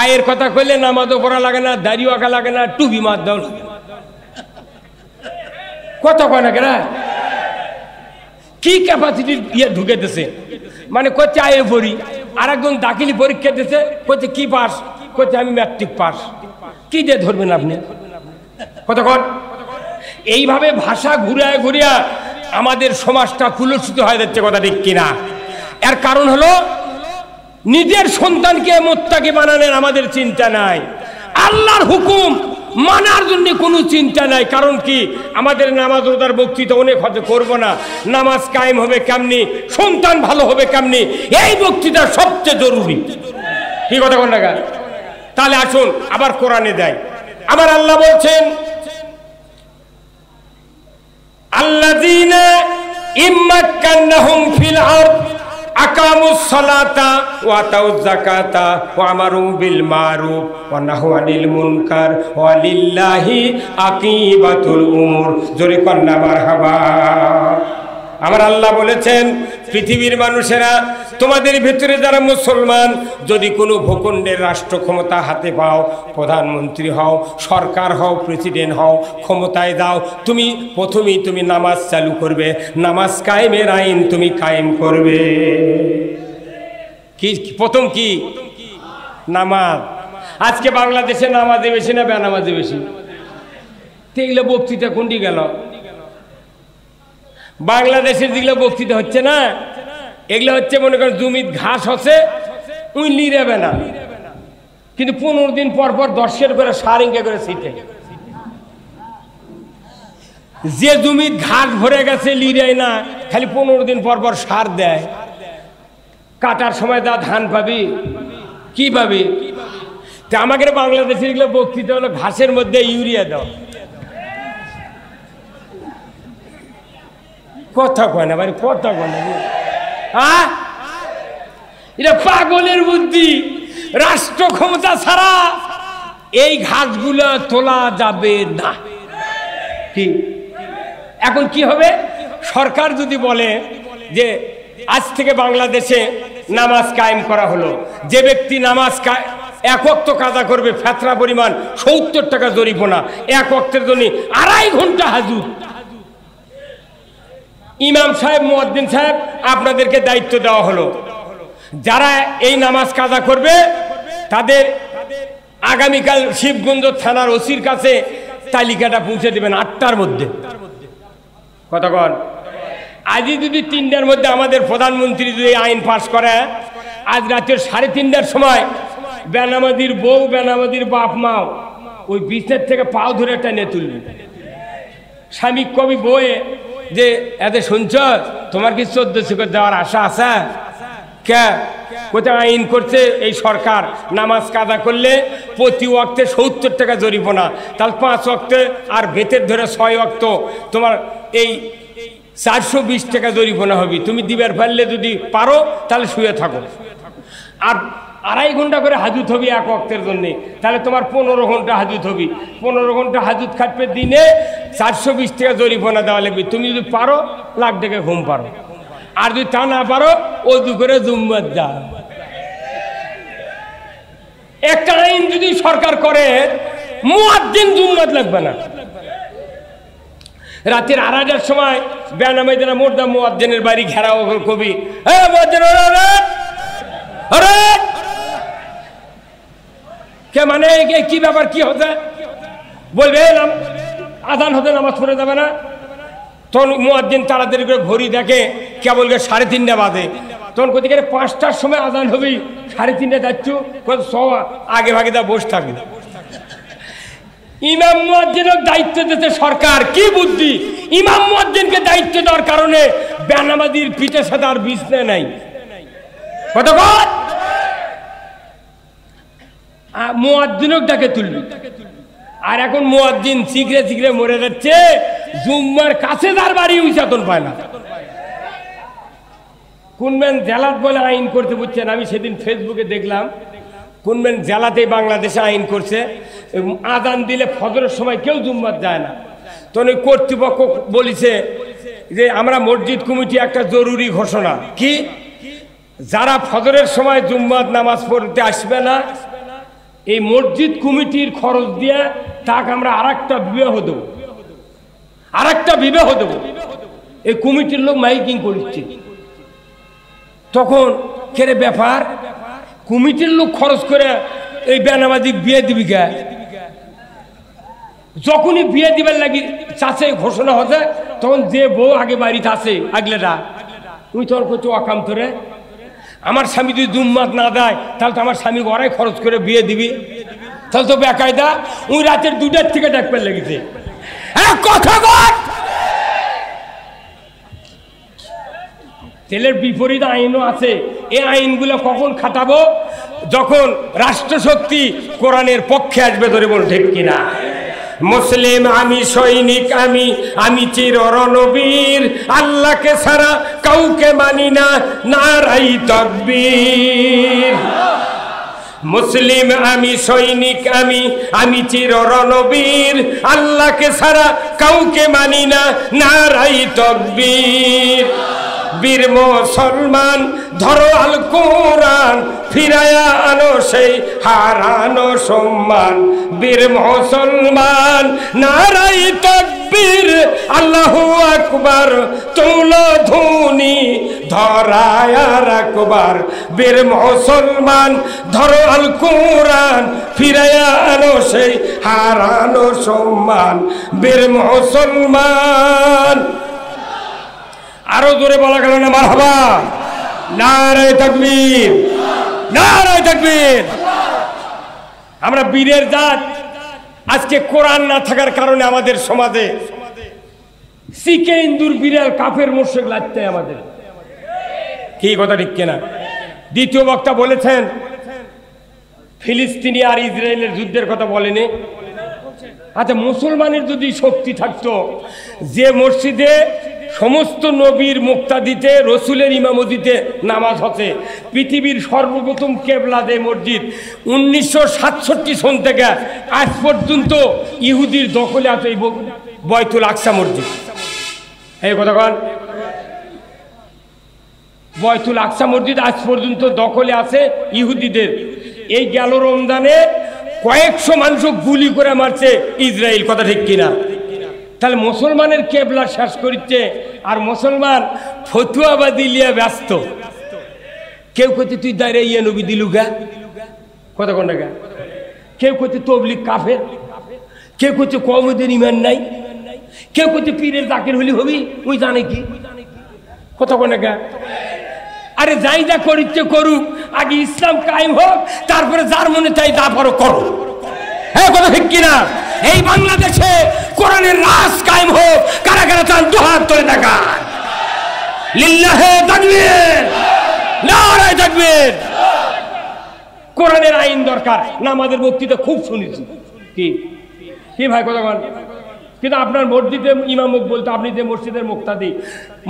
আয়ের কথা কইলে নামাজও পড়া লাগে না, দাড়িও আঁকা লাগে না, টুপি মার দাও লাগে না, কথা কয় না কেন? কি ক্যাপাসিটি ইয়ে ঢুকেতেছে, মানে করছে আয়ে পড়ি। আর একজন দাখিলি পরীক্ষা দিতেছে, করছে কি পাস, করছে আমি ম্যাট্রিক পাস। কি দিয়ে ধরবেন আপনি, কতক্ষণ? এইভাবে ভাষা ঘুরিয়া ঘুরিয়া আমাদের সমাজটা কুলসিত হয়ে যাচ্ছে, কথা ঠিক কিনা? এর কারণ হলো নিজের সন্তানকে মুত্তাকি বানানোর আমাদের চিন্তা নাই, আল্লাহর হুকুম মানার জন্য কোনো চিন্তা নাই। কারণ কি, আমাদের নামাজ রোজার বক্তৃতা অনেক হয়তো করবো না, নামাজ কায়েম হবে কেমনি, সন্তান ভালো হবে কেমনি, এই বক্তৃতা সবচেয়ে জরুরি। কি কথা কোন টাকা? তাহলে আসুন আবার কোরআনে দেয়, আমার আল্লাহ বলছেন আল্লাযীনা ইম্মাক্কান্নাহুম ফিল আরদ আকামুস সালাতা ওয়া আতাউয যাকাতা ওয়া আমারু বিল মারুফ ওয়া নাহু আনিল মুনকার ওয়া লিল্লাহি আকিবাতুল উমুর। জোরে কন্না মারহাবা। আমার আল্লাহ বলেছেন, পৃথিবীর মানুষেরা, তোমাদের ভিতরে যারা মুসলমান, যদি কোনো ভূখণ্ডের রাষ্ট্র ক্ষমতা হাতে পাও, প্রধানমন্ত্রী হও, সরকার হও, প্রেসিডেন্ট হও, ক্ষমতায় দাও, তুমি প্রথমেই তুমি নামাজ চালু করবে, নামাজ কায়েমের আইন তুমি কায়েম করবে। কি প্রথম? কি? নামাজ। আজকে বাংলাদেশে নামাজে বেশি না বেনামাজে বেশি? এগুলো বক্তৃতা কোনটি গেল? বাংলাদেশের যেগুলো বক্তৃতা হচ্ছে না, এগুলো হচ্ছে মনে করেন জমির ঘাস হচ্ছে, উই লিরাবে না, কিন্তু 15 দিন পর পর 10 করে সার ইঙ্কা করে ছিটে। যে জমির ঘাস ভরে গেছে লিরায় না, খালি 15 দিন পর পর সার দেয়। কাটার সময় দা ধান পাবি, কি পাবি? তা আমাদের বাংলাদেশের এগুলো বক্তৃতা হলো ঘাসের মধ্যে ইউরিয়া দাও। কথা কয় না ভাই, কথা কয় না। হ্যাঁ, এটা পাগলের বুদ্ধি। রাষ্ট্র ক্ষমতা ছাড়া এই ঘাসগুলো তোলা যাবে না। কি এখন কি হবে? সরকার যদি বলে যে আজ থেকে বাংলাদেশে নামাজ কায়েম করা হলো, যে ব্যক্তি নামাজ এক ওয়াক্ত কাজা করবে, ফেতরা পরিমাণ 70 টাকা জরিমানা, এক ওয়াক্তের জন্য 2.5 ঘন্টা হাজুর। ইমাম সাহেব, মুয়াজ্জিন সাহেব, আপনাদেরকে দায়িত্ব দেওয়া হলো, যারা এই নামাজ কাজা করবে তাদের আগামীকাল শিবগঞ্জ থানার ওসির কাছে তালিকাটা পৌঁছে দেবেন 8টার মধ্যে। কতক্ষণ? আজই যদি 3টার মধ্যে আমাদের প্রধানমন্ত্রী যদি আইন পাশ করে, আজ রাতের 3:30টার সময় বেনামাজির বউ, বেনামাজির বাপ মাও ওই বিছানার থেকে পাও ধরে টেনে তুলবে। স্বামী কবি বউয়ে যে এত শুনছ, তোমার কি 1400 করে দেওয়ার আশা আছে? কে কোথায় আইন করছে এই সরকার, নামাজ কাজা করলে প্রতি ওয়াক্তে 70 টাকা জরিমানা, তাহলে 5 ওয়াক্তে আর ভেতর ধরে 6 ওয়াক্ত তোমার এই 420 টাকা জরিমানা হবে। তুমি দিবার পারলে যদি পারো তাহলে শুয়ে থাকো। আর 2.5 ঘন্টা করে হাজুত হবি এক ওয়াক্তের জন্যে, তাহলে তোমার 15 ঘন্টা হাজুত হবি। 15 ঘন্টা হাজুত খাটবে, দিনে 420 টাকা জরিমানা দেওয়া লাগবে। তুমি যদি পারো লাখ টাকা ঘুম পারো, আর যদি তা না পারো ওযু করে জুম্মাত যা। একটা আইন যদি সরকার করে, মুয়াজ্জিন জুম্মাত লাগবে না। রাতের 2:30টার সময় বেনামাজিরা মোর্দা মুয়াজ্জিনের বাড়ি ঘেরাও কবি, হ্যাঁ মুয়াজ্জিন কে, মানে কি ব্যাপার, কি হচ্ছে বলবে, আজান হতে নামাজ পড়ে যাবে না। তখন মুয়াজ্জিন তাড়াতাড়ি করে ঘড়ি দেখে, কেবল 3:30 বাজে। তখন কোথায় 5টার সময় আজান হবি, 3:30 যাচ্ছ, আগে ভাগে দা বসে থাকবে। ইমাম মুয়াজ্জিনের দায়িত্ব দিতে সরকার, কি বুদ্ধি! ইমাম মুয়াজ্জিনকে দায়িত্ব দেওয়ার কারণে বেনামাজির পিঠে সাথে আর বিছনা নাই। কতক্ষণ? মুয়াজ্জিনও ডাকে তুলবি। আর এখন মুয়াজ্জিন শিখরে শিখরে মরে যাচ্ছে, জুম্মার কাছে তার বাড়ি উচাতন পায় না। কোনবেন জেলাত বলে আইন করতে বুঝছেন, আমি সেদিন ফেসবুকে দেখলাম কোনবেন জেলাতে বাংলাদেশে আইন করছে, আজান দিলে ফজরের সময় কেউ জুম্মাত যায় না। তখন ওই কর্তৃপক্ষ বলেছে যে আমরা মসজিদ কমিটি একটা জরুরি ঘোষণা, কি যারা ফজরের সময় জুম্মাত নামাজ পড়তে আসবে না, এই মসজিদ কমিটির খরচ দিয়ে তাকে আমরা আরেকটা বিবাহ দেব, আরেকটা বিবাহ দেব। এই কমিটির লোক মাইকিং করছে। তখন কেরে ব্যাপার, কমিটির লোক খরচ করে এই বেনামাজিক বিয়ে দিবি কে? যখনই বিয়ে দিবার লাগি চাষে ঘোষণা হচ্ছে, তখন যে বউ আগে বাড়িতে আসে আগলেটা, তুই তোর কত অকাম তোরে, আমার স্বামী যদি জুম্মাত না দেয় তাহলে তো আমার স্বামী ওরাই খরচ করে বিয়ে দিবি, তাহলে তো বেকায়দা। ওই রাতের 2টার থেকে ডাকবার লেগেছে। কথা বল, তেলের বিপরীত আইনও আছে। এই আইনগুলো কখন খাটাবো? যখন রাষ্ট্রশক্তি কোরআনের পক্ষে আসবে। ধরে বল ঠিক কিনা? মুসলিম আমি, সৈনিক আমি, আমি চির রণবীর, আল্লাহকে ছাড়া কাউকে মানি না, নারাই তাকবীর। মুসলিম আমি, সৈনিক আমি, আমি চির রণবীর, আল্লাহকে ছাড়া কাউকে মানি না, নারাই তাকবীর। বীর মুসলমান ধরো আল কোরআন, ফিরায়া আনো সেই হারানো সম্মান। বীর মুসলমান নারাই তাকবীর, আল্লাহু আকবার, তুলো ধুনি ধরায় রাখবার। বীর মুসলমান ধরো আল কোরআন, ফিরায়া আনো সেই হারানো সম্মান। বীর মুসলমান। আরো জোরে বলা গেল না মারহাবা? নারে তাকবীর, নারে তাকবীর। আমরা বীরের জাত। আজকে কোরআন না থাকার কারণে আমাদের সমাজে শিখে ইন্দুর বিড়াল কাফের মুশরিক লাগতে আমাদের। কি কথা ঠিক কিনা? দ্বিতীয় বক্তা বলেছেন ফিলিস্তিনি আর ইসরায়েলের যুদ্ধের কথা বলেনি। আচ্ছা, মুসলমানের যদি শক্তি থাকতো, যে মসজিদে সমস্ত নবীর মুক্তাদিতে রসুলের ইমামতিতে নামাজ হচ্ছে, পৃথিবীর সর্বপ্রথম কেবলা যে মসজিদ 1967 সন থেকে আজ পর্যন্ত ইহুদির দখলে আছে এই বয়তুল আকসা মসজিদ। এই কথা কন, বয়তুল আকসা মসজিদ আজ পর্যন্ত দখলে আছে ইহুদিদের। এই গেল রমজানে কয়েকশো মানুষ গুলি করে মারছে ইসরায়েল। কথা ঠিক কিনা? তাহলে মুসলমানের কেবলা শেষ করছে, আর মুসলমান ফতুয়াবাদী লিয়ে ব্যস্ত। কেউ কইতে তুই দাঁড়িয়ে ইয়ে নবী দিলুগা, কথা কোনটা গা? কেউ কইতে তবলিগ কাফের, কেউ কইতে কওমের ঈমান নাই, কেউ কইতে পীরের জাকির হলি হবি। ওই জানে কি কথা কোনটা গা? আরে যাই যা করিচ্ছে করুক, আগে ইসলাম কায়েম হোক, তারপরে যার মনে চাই তা পারো করো। হ্যাঁ, কথা ঠিক কিনা? এই বাংলাদেশে কোরআনের রাজ কায়েম হোক। কারা কারা চান দুহাত তুলে দেখান। লিল্লাহে তাকবীর, নারে তাকবীর। কোরআনের আইন দরকার না? আমাদের বক্তৃতা খুব শুনেছি। কি কি ভাই কথা বল? কিন্তু আপনার মসজিদে ইমামক বলতে, আপনি যে মসজিদের মুক্তাদি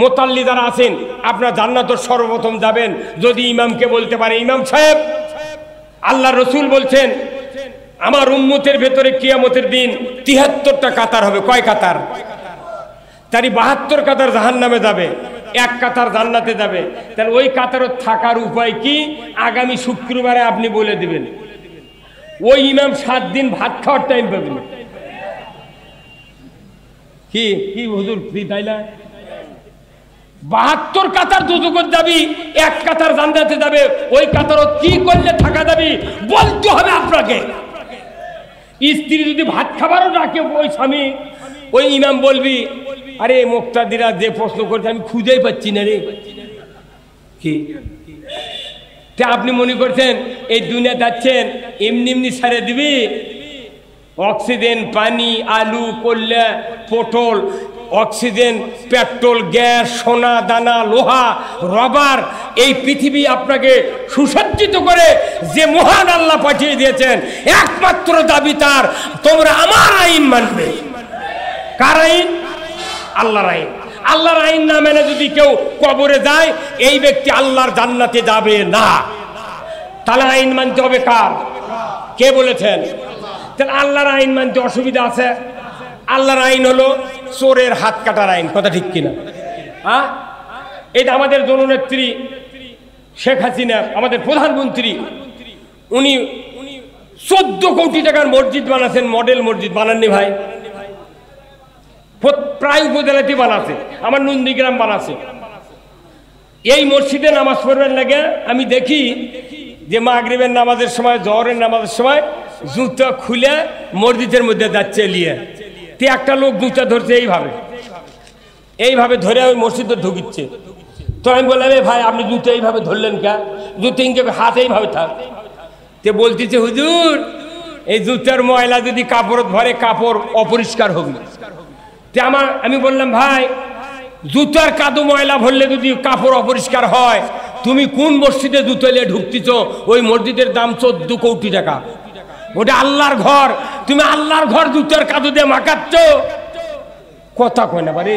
মোতাল্লি যারা আছেন, আপনার জান্নাতের সর্বপ্রথম যাবেন যদি ইমামকে বলতে পারে, ইমাম সাহেব, আল্লাহ রসুল বলছেন আমার উম্মতের ভেতরে কিয়ামতের দিন ৭৩টা কাতার হবে। কয় কাতার? তারই ৭২ কাতার জাহান্নামে যাবে, 1 কাতার জান্নাতে যাবে। তাহলে ওই কাতারে থাকার উপায় কি? আগামী শুক্রবারে আপনি বলে দিবেন। ওই ইমাম 7 দিন ভাত খাওয়ার টাইম পাবেন। কি কি হুজুর ফ্রি তাইলা? ৭২ কাতার দুজগত যাবি, 1 কাতার জান্নাতে যাবে। ওই কাতারত কি করলে থাকা যাবে বলতে হবে আপনাকে। স্ত্রী যদি ভাত খাবারও ডাকে ওই স্বামী, ওই ইমাম বলবি, আরে মুক্তাদিরা যে প্রশ্ন করছে আমি খুঁজেই পাচ্ছি না রে। কি আপনি মনে করছেন এই দুনিয়া যাচ্ছেন এমনি এমনি ছেড়ে দিবি? অক্সিজেন, পানি, আলু, কল্যা, পটল অক্সিজেন, পেট্রোল, গ্যাস, সোনা দানা, লোহা, রবার, এই পৃথিবী আপনাকে সুসজ্জিত করে যে মহান আল্লাহ পাঠিয়ে দিয়েছেন, একমাত্র দাবি তার, তোমরা আমার আইন মানবে। কার আইন? আল্লাহর আইন। আল্লাহর আইন না মেনে যদি কেউ কবরে যায়, এই ব্যক্তি আল্লাহর জান্নাতে যাবে না। তাহলে আইন মানতে হবে কার? কে বলেছেন? তাহলে আল্লাহর আইন মানতে অসুবিধা আছে? আল্লাহর আইন হলো চোরের হাত কাটার আইন, কথা ঠিক কিনা? হ্যাঁ, এটা আমাদের জননেত্রী শেখ হাসিনা, আমাদের প্রধানমন্ত্রী, উনি 14 কোটি টাকার মসজিদ বানাচ্ছেন। মডেল মসজিদ বানাননি ভাই, প্রায় উপজেলাতে বানাচ্ছে, আমার নন্দীগ্রাম বানাচ্ছে। এই মসজিদে নামাজ পড়বেন লাগে আমি দেখি যে মাগরিবের নামাজের সময়, জহরের নামাজের সময় জুতা খুলে মসজিদের মধ্যে যাচ্ছে নিয়ে। তে একটা লোক জুতা ধরছে এইভাবে ধরে ওই মসজিদে ঢুকিচ্ছে। তো আমি বললাম, ভাই আপনি জুতো এইভাবে ধরলেন কে? জুতো ইনকে হাত এইভাবে থাক। তে বলতেছে, হুজুর এই জুতার ময়লা যদি কাপড় ধরে, কাপড় অপরিষ্কার হবে। তে আমি বললাম, ভাই জুতার কাদু ময়লা ভরলে যদি কাপড় অপরিষ্কার হয়, তুমি কোন মসজিদে জুতো নিয়ে ঢুকতেছ? ওই মসজিদের দাম 14 কোটি টাকা, ওটা আল্লাহর ঘর, তুমি আল্লাহর ঘর জুতার কাদু দিয়ে মাখাচ্ছ? কথা কয় না বারে,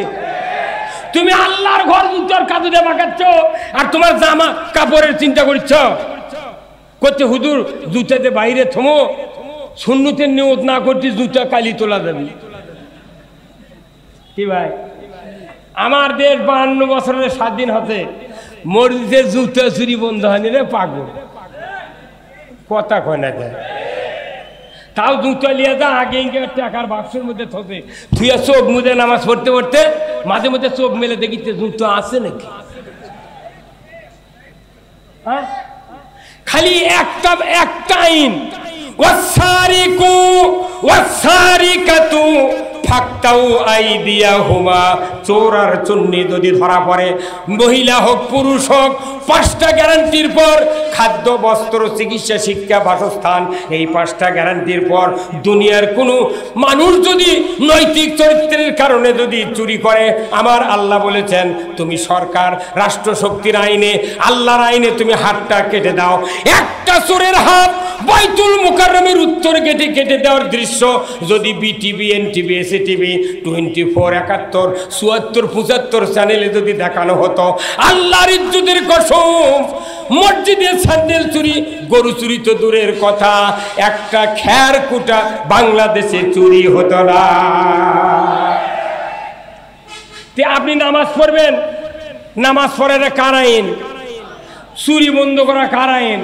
তুমি আল্লাহর ঘর জুতার কাদু দিয়ে মাখাচ্ছ আর তোমার জামা কাপড়ের চিন্তা করছ? করছে হুজুর জুতাতে বাইরে থমো, সুন্নতের নিয়ত না করতে জুতা কালি তোলা যাবে। কি ভাই, আমার দেশ 52 বছরের স্বাধীন হতে মসজিদের জুতা চুরি বন্ধ হয়নি রে পাগল। কথা কয় না যায়, তাও জুতা লিয়ে যা আগে টাকার বাক্সের মধ্যে থসে, তুই চোখ মুজে নামাজ পড়তে পড়তে মাঝে মধ্যে চোখ মেলে দেখিতে জুতো আছে নাকি। খালি একটা আইন, ওয়াসারিকু ওয়াসারিকাতু ফাক্তাউ আইদিয়াহুমা, চোর আর চুন্নি যদি ধরা পড়ে, মহিলা হোক পুরুষ হোক, 5টা গ্যারান্টির পর খাদ্য, বস্ত্র, চিকিৎসা, শিক্ষা, বাসস্থান, এই 5টা গ্যারান্টির পর দুনিয়ার কোনো মানুষ যদি নৈতিক চরিত্রের কারণে যদি চুরি করে, আমার আল্লাহ বলেছেন তুমি সরকার রাষ্ট্রশক্তির আইনে, আল্লাহর আইনে তুমি হাতটা কেটে দাও। একটা চোরের হাত বাইতুল মুকাররমের উত্তর গেটে কেটে দেওয়ার দৃশ্য যদি বিটিভি, এনটিভি, এসএটিভি, 24, 71, 74, 75 চ্যানেলে যদি দেখানো হতো, আল্লাহর ইজ্জতের কসম, মসজিদের স্যান্ডেল চুরি, গরু চুরি তো দূরের কথা, একটা খের কুটা বাংলাদেশে চুরি হতো না। আপনি নামাজ পড়বেন, নামাজ পড়ার কার আইন? চুরি বন্ধ করা কার আইন?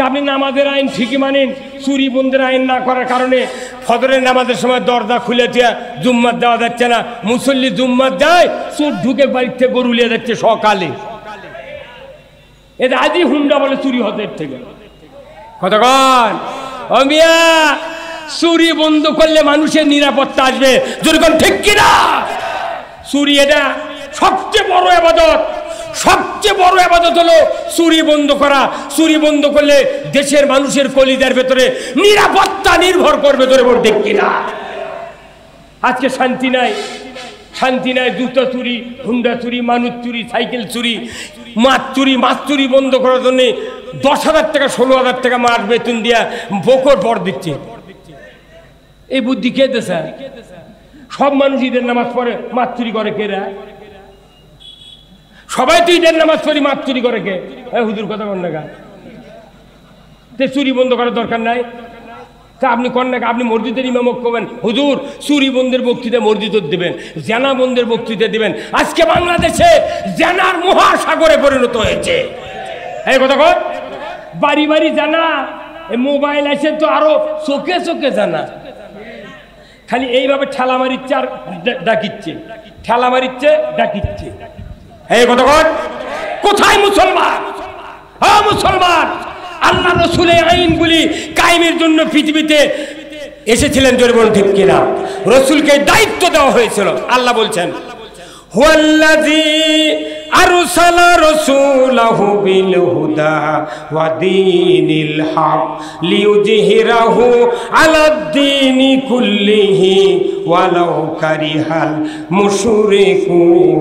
আপনি নামাজের আইন ঠিকই মানেন, চুরি বন্ধের আইন না করার কারণে ফজরের নামাজের সময় দরজা খুলে দিয়ে জুম্মাত দেওয়া যাচ্ছে না। মুসল্লি জুম্মাত যায়, চোর ঢুকে বাড়িতে গরু লিয়ে যাচ্ছে সকালে। এটা আজই হুন্ডা বলে চুরি হতে থেকে। কতক্ষণ ও মিয়া, চুরি বন্ধ করলে মানুষের নিরাপত্তা আসবে, যেরকম ঠিক কিনা? চুরি এটা সবচেয়ে বড় ইবাদত, সবচেয়ে বড় ইবাদত হলো চুরি বন্ধ করা। চুরি বন্ধ করলে দেশের মানুষের কলিজার ভেতরে নিরাপত্তা নির্ভর করবে, ধরে বল ঠিক কিনা? আজকে শান্তি নাই, শান্তি নাই। জুতো চুরি, হুন্ডা চুরি, মানুষ চুরি, সাইকেল চুরি, মাছ চুরি। মাছ চুরি বন্ধ করার জন্য 10,000 টাকা 16,000 টাকা মাস বেতন দিয়া বকর পর দিচ্ছে। এই বুদ্ধি কে দেশে? সব মানুষ ঈদের নামাজ পড়ে, মাছ চুরি করে কে রা? সবাই তো ঈদের নামাজ পড়ি, মাছ চুরি করে কে? হুজুর কথা কন না, তে চুরি বন্ধ করার দরকার নাই। তা আপনি কন না, আপনি মসজিদের ইমামক করবেন, হুজুর চুরি বন্ধের বক্তৃতা মসজিদে দেবেন, জেনা বন্ধের বক্তৃতা দিবেন। আজকে বাংলাদেশে জেনার মহাসাগরে পরিণত হয়েছে। এই কথা কন, বাড়ি বাড়ি জানা, মোবাইল আছে তো আরো চোখে চোখে জানা। খালি এইভাবে ঠেলা মারিচ্ছে আর ডাকিচ্ছে, ঠেলা মারিচ্ছে ডাকিচ্ছে। এই কথা কন, কোথায় মুসলমান? হ্যাঁ মুসলমান, আল্লাহ রসুলের আইনগুলি কায়েমের জন্য পৃথিবীতে এসেছিলেন, জোরে বলুন ঠিক কিনা? রসুলকে দায়িত্ব দেওয়া হয়েছিল। আল্লাহ বলছেন, হুয়াল্লাযী আরসালা রাসূলাহু বিল হুদা ওয়া দীনিল হক লিইউযহিরাহু আলাদ-দীনি কুল্লিহি ওয়ালাউ কারিহাল মুশরিকুন।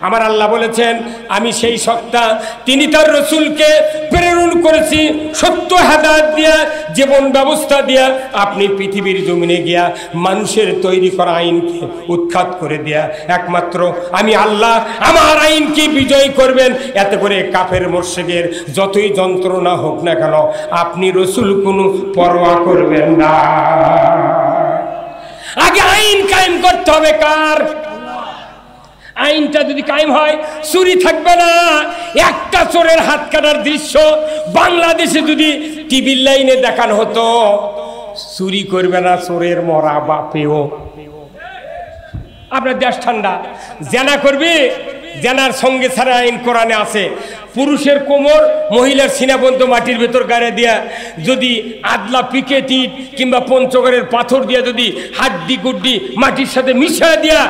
আমার আল্লাহ বলেছেন আমি সেই সত্তা, তিনি তার রসুলকে প্রেরণ করেছি সত্য হেদায়েত দিয়া, জীবন ব্যবস্থা দিয়া, আপনি পৃথিবীর জমিনে গিয়া মানুষের তৈরি করা আইনকে উৎখাত করে দেয়া। একমাত্র আমি আল্লাহ আমার আইনকে বিজয় করবেন। এতে করে কাফের মুশরিকের যতই যন্ত্রণা হোক না কেন, আপনি রসুল কোনো পরোয়া করবেন না। আগে আইন কায়েম করতে হবে কার? আইনটা যদি কায়েম হয় চুরি থাকবে না। একটা চোরের হাত কাটার দৃশ্য বাংলাদেশে যদি টিভির লাইনে দেখানো হতো, চুরি করবে না চোরের মরা বাপেও। আপনার দেশ ঠান্ডা, জেনা করবে, জেনার সঙ্গে ছাড়া আইন কোরআনে আছে। পুরুষের কোমর মহিলার সিনা পর্যন্ত মাটির ভেতর গাড়ে দিয়া যদি আদলা পিকে টিট কিংবা পঞ্চগড়ের পাথর দিয়া যদি হাড্ডি গুড্ডি মাটির সাথে মিশিয়ে দিয়া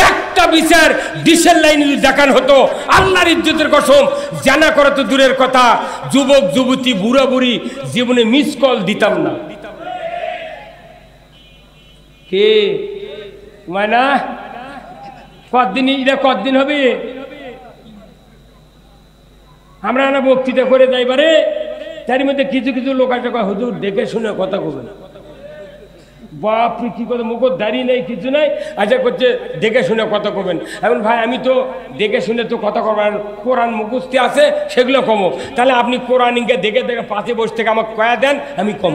একটা বিচার ডিসেল লাইনে যদি দেখানো হতো, আল্লাহর ইজ্জতের কসম, জানা করা তো দূরের কথা, যুবক যুবতী বুড়া বুড়ি জীবনে মিস কল দিতাম না। কে মায়না কতদিন, এটা কতদিন হবে? আমরা না বক্তৃতা করে যাইবারে, তার মধ্যে কিছু কিছু লোক আছে হুজুর দেখে শুনে কথা কবেন। বাপ কি কথা, মুখর দাঁড়িয়ে নেই, কিছু নাই, আচ্ছা করছে দেখে শুনে কথা কবেন। এখন ভাই আমি তো দেখে শুনে তো কথা কবেন, কোরআন মুখস্থি আছে সেগুলো কমো। তাহলে আপনি কোরআন ইনকে দেখে দেখে পাশে বসে থেকে আমাকে কয়া দেন, আমি কম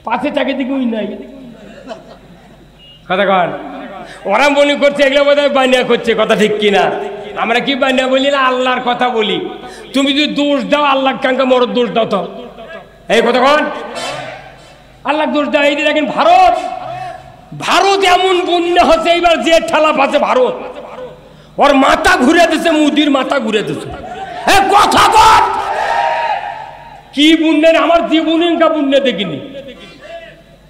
পাশে তাকে দিকে নাই কথা কন। ওরা মনে করছে এগুলো বোধহয় বানিয়া করছে, কথা ঠিক কিনা? আমরা কি বানিয়া বলি না, আল্লাহর কথা বলি। তুমি যদি দোষ দাও আল্লাহ কাঙ্কা মরদ দোষ দাও তো, এই কথা কন, আল্লাহ দোষ দাও। এই যে দেখেন ভারত, ভারত এমন বন্যা হচ্ছে এইবার যে ঠেলা পাচ্ছে ভারত, ওর মাথা ঘুরে দিচ্ছে, মুদির মাথা ঘুরে দিচ্ছে। হ্যাঁ কথা কন, কি বন্যা, আমার জীবনে বন্যা দেখিনি,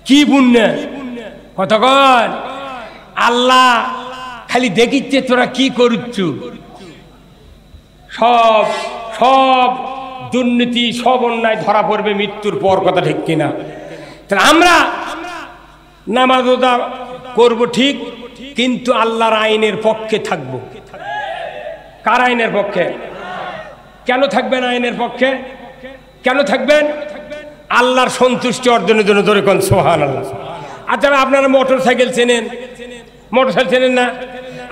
কি বন্যা, কথা কন। আল্লাহ খালি দেখিচ্ছে তোরা কি করছ, সব সব দুর্নীতি সব অন্যায় ধরা পড়বে মৃত্যুর পর, কথা ঠিক কিনা? তাহলে আমরা নামাজ রোজা করবো ঠিক, কিন্তু আল্লাহর আইনের পক্ষে থাকব। কার আইনের পক্ষে? কেন থাকবেন আইনের পক্ষে? কেন থাকবেন? আল্লাহর সন্তুষ্টি অর্জনের জন্য। ধরে কোন সুবহানাল্লাহ। আচ্ছা আপনারা মোটর সাইকেল চেনেন? মোটর সাইকেল চেনেন না?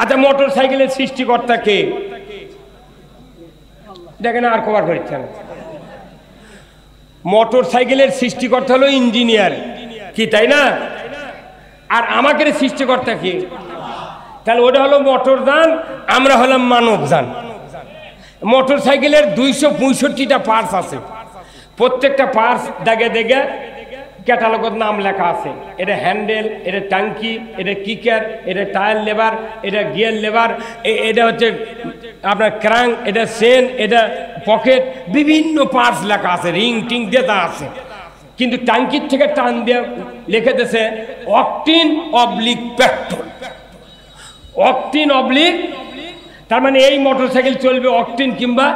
আচ্ছা মোটর সাইকেলের সৃষ্টিকর্তা কে? দেখেন আর কভার করেছেন। মোটর সাইকেলের সৃষ্টিকর্তা হলো ইঞ্জিনিয়ার, কি তাই না? আর আমাদের সৃষ্টিকর্তা কি? তাহলে ওটা হলো মোটর যান, আমরা হলাম মানব যান। মোটর সাইকেলের 265টা পার্টস আছে, প্রত্যেকটা পার্টস দাগে দাগে ক্যাটালগের নাম লেখা আছে। এটা হ্যান্ডেল, এটা ট্যাঙ্কি, এটা কিকার, এটা টায়ার লেবার, এটা গিয়ার লেবার, এটা হচ্ছে আপনার ক্রাঙ্ক, এটা চেন, এটা পকেট, বিভিন্ন পার্টস লেখা আছে, রিং টিং দেওয়া আছে। কিন্তু ট্যাঙ্কির থেকে টান দিয়ে লিখে দিয়েছে অকটিন অবলিক পেট্রোল, অকটিন অবলিক। তার মানে এই মোটর সাইকেল চলবে অকটিন কিংবা।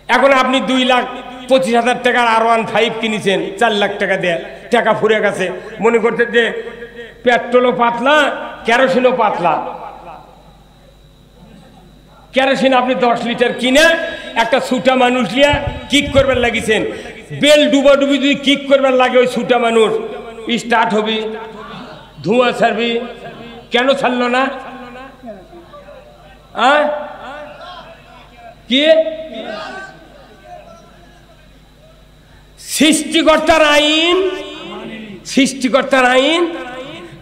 এখন আপনি 2,25,000 টাকার R15 কিনেছেন, 4 লাখ টাকা দিয়ে, টাকা ফুরে গেছে, মনে করতে যে পেট্রোলও পাতলা কেরোসিনও পাতলা। কেরোসিন আপনি 10 লিটার কিনে একটা ছুটা মানুষ নিয়ে কিক করবার লাগিয়েছেন, বেল ডুবা ডুবি যদি কিক করবার লাগে ওই ছুটা মানুষ স্টার্ট হবি, ধোঁয়া ছাড়বি, কেন ছাড়লো না? কি সৃষ্টিকর্তার আইন, সৃষ্টিকর্তার আইন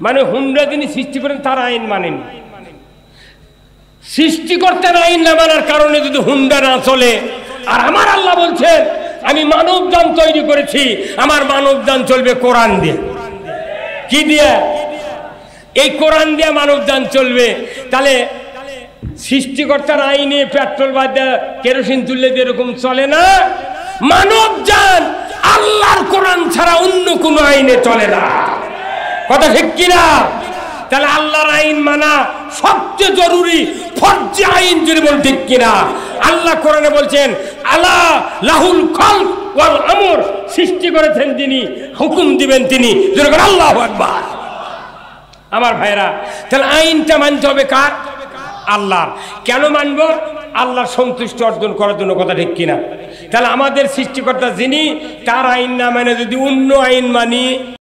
মানে হুন্ডা যিনি সৃষ্টি করেন তার আইন মানেন। সৃষ্টিকর্তার আইন না মানার কারণে যদি হুন্ডা না চলে, আর আমার আল্লাহ বলছেন আমি মানবযান তৈরি করেছি, আমার মানবযান চলবে কোরআন দিয়ে। কি দিয়ে? এই কোরআন দিয়ে মানবযান চলবে। তাহলে সৃষ্টিকর্তার আইনে পেট্রোল বাদ দিয়ে কেরোসিন তুললে যেরকম চলে না, মানবযান আল্লাহর কোরআন ছাড়া অন্য কোনো আইনে চলে না, কথা ঠিক কিনা? তাহলে আল্লাহর আইন মানা সবচেয়ে জরুরি ফরজি আইন, যদি বল ঠিক কিনা। আল্লাহ কোরআনে বলছেন আলা লাহুল খালক ওয়াল আমর, সৃষ্টি করেছেন তিনি, হুকুম দিবেন তিনি। যেরকম আল্লাহু আকবার। আমার ভাইরা, তাহলে আইনটা মানতে হবে কার? আল্লাহর। কেন মানবো? আল্লাহর সন্তুষ্টি অর্জন করার জন্য, কথা ঠিক কিনা। তাহলে আমাদের সৃষ্টিকর্তা যিনি, তার আইন না মানে যদি অন্য আইন মানি,